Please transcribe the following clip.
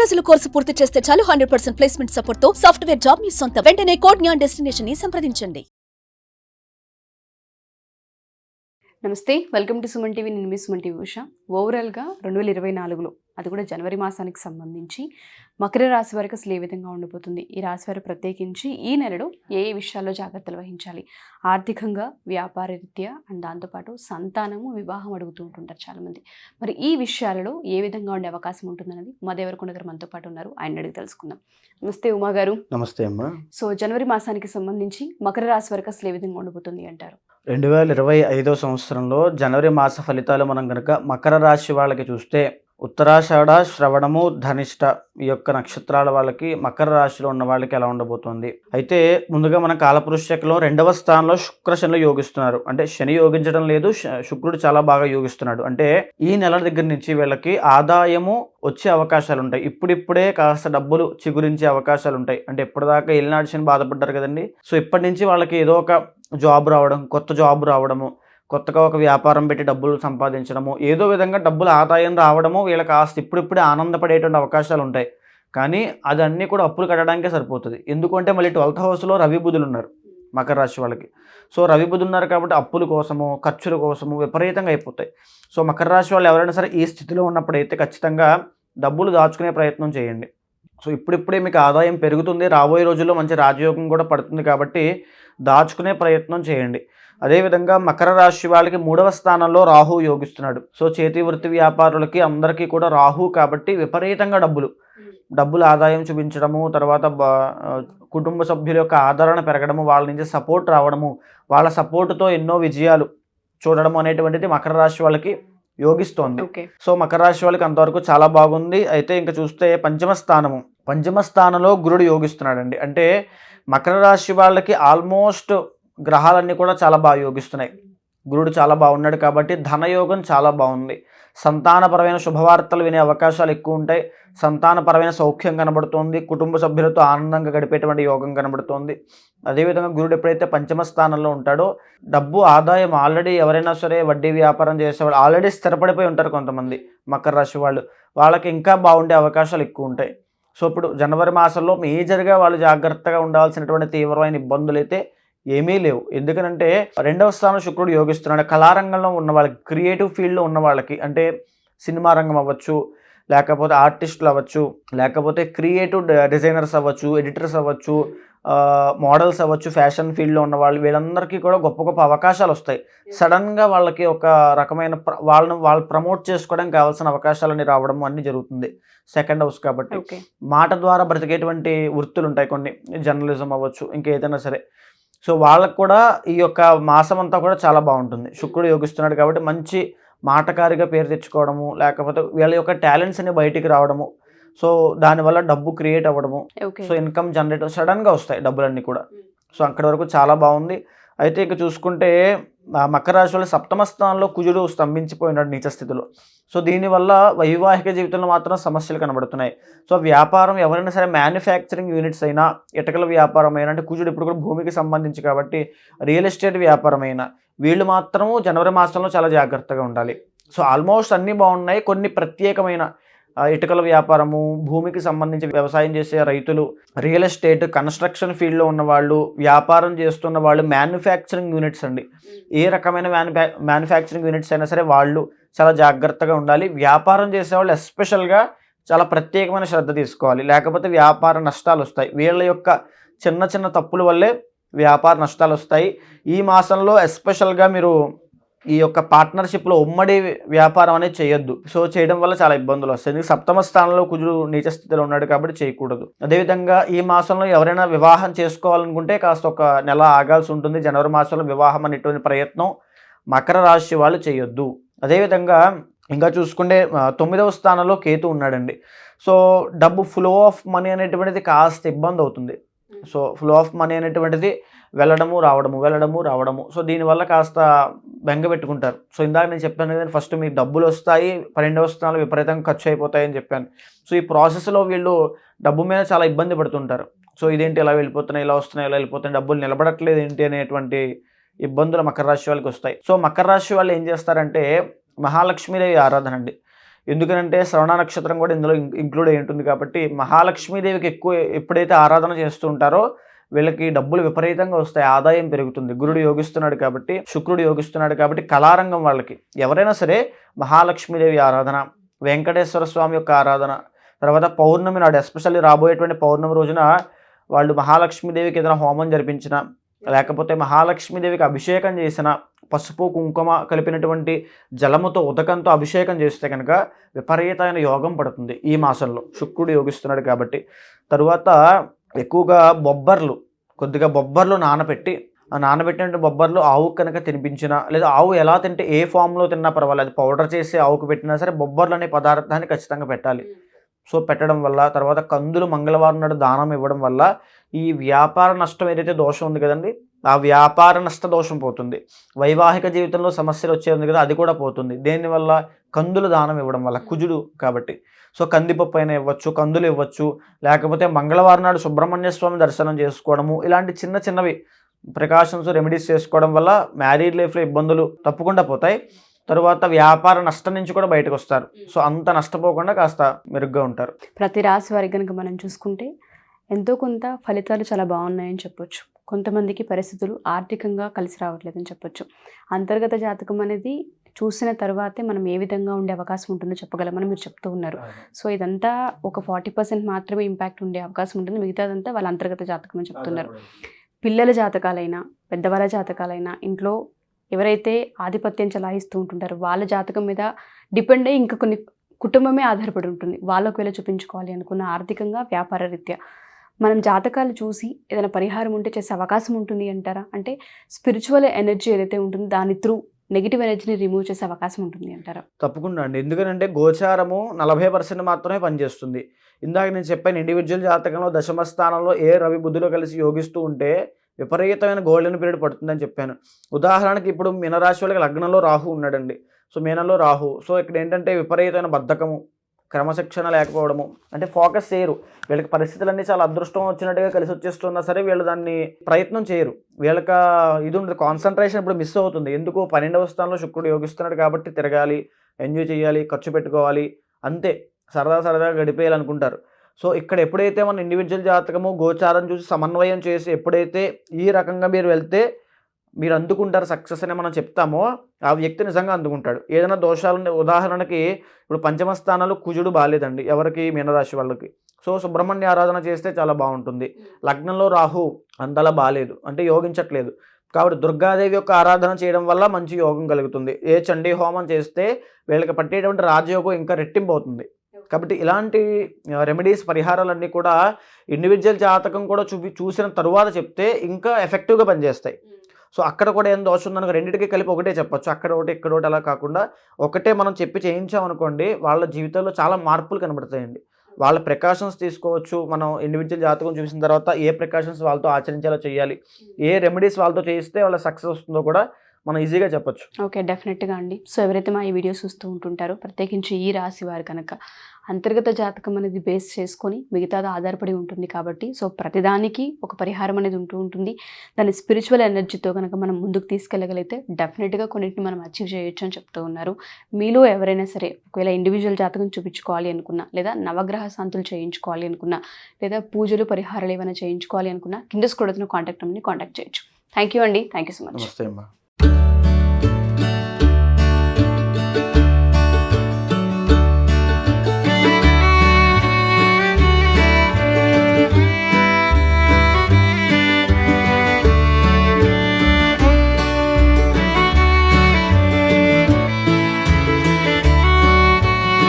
రోజుల కోర్సు పూర్తి చేస్తే చాలు 100% ప్లేస్మెంట్ సపోర్ట్ తో సాఫ్ట్వేర్ జాబ్ మీ సొంతం. వెంటనే కోడ్ జ్ఞాన్ డెస్టినేషన్ ని సంప్రదించండి. నమస్తే, వెల్కమ్ టు సుమన్ టీవీ. నేను మీ సుమన్ టీవీ ఉషా. ఓవరాల్గా 2024లో అది కూడా జనవరి మాసానికి సంబంధించి మకర రాశి వారికి అసలు ఏ విధంగా ఉండిపోతుంది, ఈ రాశి వారు ప్రత్యేకించి ఈ నెలలో ఏ విషయాల్లో జాగ్రత్తలు వహించాలి, ఆర్థికంగా, వ్యాపార రీత్యా అండ్ దాంతోపాటు సంతానము, వివాహం అడుగుతూ ఉంటుంటారు చాలామంది. మరి ఈ విషయాలలో ఏ విధంగా ఉండే అవకాశం ఉంటుందన్నది ఉమాదేవరకొండ గారు మనతో పాటు ఉన్నారు, ఆయన అడిగి తెలుసుకుందాం. నమస్తే ఉమా గారు. నమస్తే అమ్మా. సో జనవరి మాసానికి సంబంధించి మకర రాశి వారికి అసలు ఏ విధంగా ఉండిపోతుంది అంటారు? 2025 సంవత్సరంలో జనవరి మాస ఫలితాలు మనం కనుక మకర రాశి వాళ్ళకి చూస్తే ఉత్తరాషాఢ, శ్రవణము, ధనిష్ట ఈ యొక్క నక్షత్రాల వాళ్ళకి మకర రాశిలో ఉన్న వాళ్ళకి ఎలా ఉండబోతుంది. అయితే ముందుగా మన కాలపురుష చక్రంలో 2వ స్థానంలో శుక్ర శనులు యోగిస్తున్నారు. అంటే శని యోగించడం లేదు, శుక్రుడు చాలా బాగా యోగిస్తున్నాడు. అంటే ఈ నెల దగ్గర నుంచి వీళ్ళకి ఆదాయము వచ్చే అవకాశాలు ఉంటాయి. ఇప్పుడిప్పుడే కాస్త డబ్బులు చిగురించే అవకాశాలు ఉంటాయి. అంటే ఇప్పటిదాకా ఏలినాడు శని బాధపడ్డారు కదండి. సో ఇప్పటి నుంచి వాళ్ళకి ఏదో ఒక జాబ్ రావడం, కొత్త జాబ్ రావడము, కొత్తగా ఒక వ్యాపారం పెట్టి డబ్బులు సంపాదించడము, ఏదో విధంగా డబ్బులు ఆదాయం రావడము వీళ్ళకి కాస్త ఇప్పుడిప్పుడే ఆనందపడేటువంటి అవకాశాలు ఉంటాయి. కానీ అదన్నీ కూడా అప్పులు కట్టడానికే సరిపోతుంది. ఎందుకంటే మళ్ళీ 12th హౌస్లో రవి బుధులు ఉన్నారు మకర రాశి వాళ్ళకి. సో రవి బుధులు ఉన్నారు కాబట్టి అప్పుల కోసము, ఖర్చుల కోసము విపరీతంగా అయిపోతాయి. సో మకర రాశి వాళ్ళు ఎవరైనా సరే ఈ స్థితిలో ఉన్నప్పుడైతే ఖచ్చితంగా డబ్బులు దాచుకునే ప్రయత్నం చేయండి. సో ఇప్పుడిప్పుడే మీకు ఆదాయం పెరుగుతుంది, రాబోయే రోజుల్లో మంచి రాజయోగం కూడా పడుతుంది కాబట్టి దాచుకునే ప్రయత్నం చేయండి. అదేవిధంగా మకర రాశి వాళ్ళకి 3వ స్థానంలో రాహు యోగిస్తున్నాడు. సో చేతి వృత్తి వ్యాపారులకి అందరికీ కూడా రాహు కాబట్టి విపరీతంగా డబ్బులు ఆదాయం చూపించడము, తర్వాత కుటుంబ సభ్యుల యొక్క ఆదరణ పెరగడము, వాళ్ళ నుంచి సపోర్ట్ రావడము, వాళ్ళ సపోర్టుతో ఎన్నో విజయాలు చూడడం అనేటువంటిది మకర రాశి వాళ్ళకి యోగిస్తోంది. సో మకర రాశి వాళ్ళకి అంతవరకు చాలా బాగుంది. అయితే ఇంకా చూస్తే పంచమ స్థానంలో గురుడు యోగిస్తున్నాడండి. అంటే మకర రాశి వాళ్ళకి ఆల్మోస్ట్ గ్రహాలన్నీ కూడా చాలా బాగా యోగిస్తున్నాయి. గురుడు చాలా బాగున్నాడు కాబట్టి ధనయోగం చాలా బాగుంది. సంతానపరమైన శుభవార్తలు వినే అవకాశాలు ఎక్కువ ఉంటాయి. సంతానపరమైన సౌఖ్యం కనబడుతోంది. కుటుంబ సభ్యులతో ఆనందంగా గడిపేటువంటి యోగం కనబడుతోంది. అదేవిధంగా గురుడు ఎప్పుడైతే పంచమ స్థానంలో ఉంటాడో డబ్బు ఆదాయం ఆల్రెడీ ఎవరైనా సరే వడ్డీ వ్యాపారం చేసేవాళ్ళు ఆల్రెడీ స్థిరపడిపోయి ఉంటారు కొంతమంది మకర రాశి వాళ్ళకి ఇంకా బాగుండే అవకాశాలు ఎక్కువ ఉంటాయి. సో ఇప్పుడు జనవరి మాసంలో మేజర్గా వాళ్ళు జాగ్రత్తగా ఉండాల్సినటువంటి తీవ్రమైన ఇబ్బందులు అయితే ఏమీ లేవు. ఎందుకనంటే 2వ స్థానం శుక్రుడు యోగిస్తున్నాడు. కళారంగంలో ఉన్న వాళ్ళకి, క్రియేటివ్ ఫీల్డ్లో ఉన్న వాళ్ళకి, అంటే సినిమా రంగం అవ్వచ్చు, లేకపోతే ఆర్టిస్టులు అవ్వచ్చు, లేకపోతే క్రియేటివ్ డిజైనర్స్ అవ్వచ్చు, ఎడిటర్స్ అవ్వచ్చు, మోడల్స్ అవ్వచ్చు, ఫ్యాషన్ ఫీల్డ్లో ఉన్న వాళ్ళు, వీళ్ళందరికీ కూడా గొప్ప గొప్ప అవకాశాలు వస్తాయి. సడన్గా వాళ్ళకి ఒక రకమైన వాళ్ళు ప్రమోట్ చేసుకోవడానికి కావాల్సిన అవకాశాలని రావడం అన్నీ జరుగుతుంది 2nd హౌస్ కాబట్టి. మాట ద్వారా బ్రతికేటువంటి వృత్తులు ఉంటాయి కొన్ని, జర్నలిజం అవ్వచ్చు, ఇంకేదైనా సరే. సో వాళ్ళకు కూడా ఈ యొక్క మాసం అంతా కూడా చాలా బాగుంటుంది. శుక్రుడు యోగిస్తున్నాడు కాబట్టి మంచి మాటకారిగా పేరు తెచ్చుకోవడము, లేకపోతే వీళ్ళ యొక్క టాలెంట్స్ అన్ని బయటికి రావడము, సో దానివల్ల డబ్బు క్రియేట్ అవ్వడము, సో ఇన్కమ్ జనరేట్ సడన్గా వస్తాయి డబ్బులన్నీ కూడా. సో అక్కడి వరకు చాలా బాగుంది. అయితే ఇక చూసుకుంటే మకర రాశి వాళ్ళ 7వ స్థానంలో కుజుడు స్తంభించిపోయినాడు నీచ స్థితిలో. సో దీనివల్ల వైవాహిక జీవితంలో మాత్రం సమస్యలు కనబడుతున్నాయి. సో వ్యాపారం ఎవరైనా సరే మ్యానుఫ్యాక్చరింగ్ యూనిట్స్ అయినా, ఇటకల వ్యాపారం అయినా, అంటే కుజుడు ఇప్పుడు కూడా భూమికి సంబంధించి కాబట్టి రియల్ ఎస్టేట్ వ్యాపారం అయినా వీళ్ళు మాత్రము జనవరి మాసంలో చాలా జాగ్రత్తగా ఉండాలి. సో ఆల్మోస్ట్ అన్నీ బాగున్నాయి. కొన్ని ప్రత్యేకమైన ఇటుకల వ్యాపారము, భూమికి సంబంధించి వ్యవసాయం చేసే రైతులు, రియల్ ఎస్టేట్, కన్స్ట్రక్షన్ ఫీల్డ్లో ఉన్న వాళ్ళు, వ్యాపారం చేస్తున్న వాళ్ళు, మ్యానుఫ్యాక్చరింగ్ యూనిట్స్ అండి, ఏ రకమైన మ్యానుఫ్యాక్చరింగ్ యూనిట్స్ అయినా సరే వాళ్ళు చాలా జాగ్రత్తగా ఉండాలి. వ్యాపారం చేసేవాళ్ళు ఎస్పెషల్గా చాలా ప్రత్యేకమైన శ్రద్ధ తీసుకోవాలి, లేకపోతే వ్యాపార నష్టాలు వస్తాయి. వీళ్ళ యొక్క చిన్న చిన్న తప్పుల వల్లే వ్యాపార నష్టాలు వస్తాయి. ఈ మాసంలో ఎస్పెషల్గా మీరు ఈ యొక్క పార్ట్నర్షిప్లో ఉమ్మడి వ్యాపారం అనేది చేయొద్దు. సో చేయడం వల్ల చాలా ఇబ్బందులు వస్తాయి. ఎందుకంటే 7వ స్థానంలో కుజుడు నీచ స్థితిలో ఉన్నాడు కాబట్టి చేయకూడదు. అదేవిధంగా ఈ మాసంలో ఎవరైనా వివాహం చేసుకోవాలనుకుంటే కాస్త ఒక నెల ఆగాల్సి ఉంటుంది. జనవరి మాసంలో వివాహం అనేటువంటి ప్రయత్నం మకర రాశి వాళ్ళు చేయొద్దు. అదేవిధంగా ఇంకా చూసుకుంటే 9వ స్థానంలో కేతు ఉన్నాడండి. సో డబ్బు ఫ్లో ఆఫ్ మనీ అనేటువంటిది కాస్త ఇబ్బంది అవుతుంది. సో ఫ్లో ఆఫ్ మనీ అనేటువంటిది వెళ్ళడము రావడము. సో దీనివల్ల కాస్త బెంగ పెట్టుకుంటారు. సో ఇందాక నేను చెప్పాను కదా, ఫస్ట్ మీకు డబ్బులు వస్తాయి, 12వ స్థానాలు విపరీతంగా ఖర్చు అయిపోతాయని చెప్పాను. సో ఈ ప్రాసెస్లో వీళ్ళు డబ్బు మీద చాలా ఇబ్బంది పడుతుంటారు. సో ఇదేంటి ఇలా వెళ్ళిపోతున్నాయి, ఇలా వస్తున్నాయి, ఇలా వెళ్ళిపోతున్నాయి, డబ్బులు నిలబడట్లేదు ఏంటి అనేటువంటి ఇబ్బందులు మకర రాశి వాళ్ళకి వస్తాయి. సో మకర రాశి వాళ్ళు ఏం చేస్తారంటే మహాలక్ష్మీదేవి ఆరాధన అండి. ఎందుకంటే శ్రవణ నక్షత్రం కూడా ఇందులో ఇంక్లూడ్ అయి ఉంటుంది కాబట్టి మహాలక్ష్మీదేవికి ఎక్కువ ఎప్పుడైతే ఆరాధన చేస్తూ ఉంటారో వీళ్ళకి డబ్బులు విపరీతంగా వస్తాయి, ఆదాయం పెరుగుతుంది. గురుడు యోగిస్తున్నాడు కాబట్టి, శుక్రుడు యోగిస్తున్నాడు కాబట్టి కళారంగం వాళ్ళకి ఎవరైనా సరే మహాలక్ష్మీదేవి ఆరాధన, వెంకటేశ్వర స్వామి యొక్క ఆరాధన, తర్వాత పౌర్ణమి నాడు ఎస్పెషల్లీ రాబోయేటువంటి పౌర్ణమి రోజున వాళ్ళు మహాలక్ష్మీదేవికి ఏదైనా హోమం జరిపించిన, లేకపోతే మహాలక్ష్మీదేవికి అభిషేకం చేసిన, పసుపు కుంకుమ కలిపినటువంటి జలముతో ఉదకంతో అభిషేకం చేస్తే కనుక విపరీతమైన యోగం పడుతుంది ఈ మాసంలో. శుక్రుడు యోగిస్తున్నాడు కాబట్టి. తరువాత ఎక్కువగా కొద్దిగా బొబ్బర్లు నానబెట్టి, ఆ నానబెట్టిన బొబ్బర్లు ఆవుకు కనుక తినిపించినా, లేదా ఆవు ఎలా తింటే ఏ ఫామ్లో తిన్నా పర్వాలేదు, పౌడర్ చేసి ఆవుకు పెట్టినా సరే బొబ్బర్లు అనే పదార్థాన్ని ఖచ్చితంగా పెట్టాలి. సో పెట్టడం వల్ల, తర్వాత కందులు మంగళవారం నాడు దానం ఇవ్వడం వల్ల ఈ వ్యాపార నష్టం ఏదైతే దోషం ఉంది కదండి, ఆ వ్యాపార నష్ట దోషం పోతుంది. వైవాహిక జీవితంలో సమస్యలు వచ్చే ఉంది కదా, అది కూడా పోతుంది. దేనివల్ల? కందులు దానం ఇవ్వడం వల్ల, కుజుడు కాబట్టి. సో కందిపప్పు అయినా ఇవ్వచ్చు, కందులు ఇవ్వచ్చు, లేకపోతే మంగళవారం నాడు సుబ్రహ్మణ్య స్వామి దర్శనం చేసుకోవడము, ఇలాంటి చిన్న చిన్నవి ప్రికాషన్స్ రెమెడీస్ చేసుకోవడం వల్ల మ్యారీడ్ లైఫ్లో ఇబ్బందులు తప్పకుండా పోతాయి. తరువాత వ్యాపార నష్టం నుంచి కూడా బయటకు వస్తారు. సో అంత నష్టపోకుండా కాస్త మెరుగ్గా ఉంటారు. ప్రతి రాశి వారికి కనుక మనం చూసుకుంటే ఎంతో కొంత ఫలితాలు చాలా బాగున్నాయని చెప్పొచ్చు. కొంతమందికి పరిస్థితులు ఆర్థికంగా కలిసి రావట్లేదని చెప్పొచ్చు. అంతర్గత జాతకం అనేది చూసిన తర్వాతే మనం ఏ విధంగా ఉండే అవకాశం ఉంటుందో చెప్పగలమని మీరు చెప్తూ ఉన్నారు. సో ఇదంతా ఒక 40% మాత్రమే ఇంపాక్ట్ ఉండే అవకాశం ఉంటుంది, మిగతాదంతా వాళ్ళ అంతర్గత జాతకం అని చెప్తున్నారు. పిల్లల జాతకాలైనా, పెద్దవాళ్ళ జాతకాలైనా, ఇంట్లో ఎవరైతే ఆధిపత్యం చలాయిస్తూ ఉంటుంటారో వాళ్ళ జాతకం మీద డిపెండ్ అయ్యి ఇంకా కొన్ని కుటుంబమే ఆధారపడి ఉంటుంది. వాళ్ళకు వెళ్ళి చూపించుకోవాలి అనుకున్న ఆర్థికంగా, వ్యాపార రీత్యా మనం జాతకాలు చూసి ఏదైనా పరిహారం ఉంటే చేసే అవకాశం ఉంటుంది అంటారా? అంటే స్పిరిచువల్ ఎనర్జీ ఏదైతే ఉంటుందో దాని త్రూ నెగిటివ్ ఎనర్జీని రిమూవ్ చేసే అవకాశం ఉంటుంది అంటారా? తప్పకుండా అండి. ఎందుకంటే గోచారము 40% మాత్రమే పనిచేస్తుంది. ఇందాక నేను చెప్పాను, ఇండివిజువల్ జాతకంలో దశమ స్థానంలో ఏ రవి బుధులు కలిసి యోగిస్తూ ఉంటే విపరీతమైన గోల్డెన్ పీరియడ్ పడుతుందని చెప్పాను. ఉదాహరణకి ఇప్పుడు మీనరాశి వాళ్ళకి లగ్నంలో రాహు ఉన్నాడండి. సో మీనంలో రాహు. సో ఇక్కడ ఏంటంటే విపరీతమైన బద్ధకము, క్రమశిక్షణ లేకపోవడము, అంటే ఫోకస్ చేయరు. వీళ్ళకి పరిస్థితులన్నీ చాలా అదృష్టం వచ్చినట్టుగా కలిసి వచ్చేస్తున్నా సరే వీళ్ళు దాన్ని ప్రయత్నం చేయరు. వీళ్ళకి ఇది ఉండదు, కాన్సన్ట్రేషన్ ఇప్పుడు మిస్ అవుతుంది. ఎందుకు? 12వ స్థానంలో శుక్రుడు యోగిస్తున్నాడు కాబట్టి తిరగాలి, ఎంజాయ్ చేయాలి, ఖర్చు పెట్టుకోవాలి, అంతే, సరదాగా గడిపేయాలనుకుంటారు. సో ఇక్కడ ఎప్పుడైతే మన ఇండివిజువల్ జాతకము గోచారం చూసి సమన్వయం చేసి ఎప్పుడైతే ఈ రకంగా మీరు వెళ్తే మీరు అందుకుంటారు సక్సెస్ అని మనం చెప్తామో, ఆ వ్యక్తి నిజంగా అందుకుంటాడు. ఏదైనా దోషాలు, ఉదాహరణకి ఇప్పుడు పంచమ స్థానాలు కుజుడు బాగాలేదండి ఎవరికి? మీనరాశి వాళ్ళకి. సో సుబ్రహ్మణ్య ఆరాధన చేస్తే చాలా బాగుంటుంది. లగ్నంలో రాహు అంతలా బాగాలేదు, అంటే యోగించట్లేదు. కాబట్టి దుర్గాదేవి యొక్క ఆరాధన చేయడం వల్ల మంచి యోగం కలుగుతుంది. ఏ చండీ హోమం చేస్తే వీళ్ళకి పట్టేటువంటి రాజయోగం ఇంకా రెట్టింపు అవుతుంది. కాబట్టి ఇలాంటి రెమెడీస్, పరిహారాలన్నీ కూడా ఇండివిజువల్ జాతకం కూడా చూసిన తరువాత చెప్తే ఇంకా ఎఫెక్టివ్గా పనిచేస్తాయి. సో అక్కడ కూడా ఏం దోషం ఉందనుకో రెండింటికి కలిపి ఒకటే చెప్పచ్చు, అక్కడ ఒకటి ఇక్కడ ఒకటి, అలా కాకుండా ఒకటే మనం చెప్పి చేయించామనుకోండి వాళ్ళ జీవితంలో చాలా మార్పులు కనబడతాయండి. వాళ్ళ ప్రికాషన్స్ తీసుకోవచ్చు. మనం ఇండివిజువల్ జాతకం చూసిన తర్వాత ఏ ప్రికాషన్స్ వాళ్ళతో ఆచరించేలా చేయాలి, ఏ రెమెడీస్ వాళ్ళతో చేయిస్తే వాళ్ళ సక్సెస్ వస్తుందో కూడా మనం ఈజీగా చెప్పొచ్చు. ఓకే, డెఫినెట్గా అండి. సో ఎవరైతే మా ఈ వీడియోస్ చూస్తూ ఉంటుంటారో ప్రత్యేకించి ఈ రాశి వారు కనుక అంతర్గత జాతకం అనేది బేస్ చేసుకొని మిగతాది ఆధారపడి ఉంటుంది కాబట్టి సో ప్రతిదానికి ఒక పరిహారం అనేది ఉంటుంది. దాని స్పిరిచువల్ ఎనర్జీతో కనుక మనం ముందుకు తీసుకెళ్ళగలిగితే డెఫినెట్గా కొన్నింటిని మనం అచీవ్ చేయొచ్చు అని చెప్తూ ఉన్నారు. మీలో ఎవరైనా సరే ఒకవేళ ఇండివిజువల్ జాతకం చూపించుకోవాలి అనుకున్నా, లేదా నవగ్రహ శాంతులు చేయించుకోవాలి అనుకున్నా, లేదా పూజలు పరిహారాలు ఏమైనా చేయించుకోవాలి అనుకున్నా కింద స్క్రోల్ అవుతున్న కాంటాక్ట్ నెంబర్ని కాంటాక్ట్ చేయొచ్చు. థ్యాంక్ యూ అండి. Thank you so much. నమస్తే అమ్మా.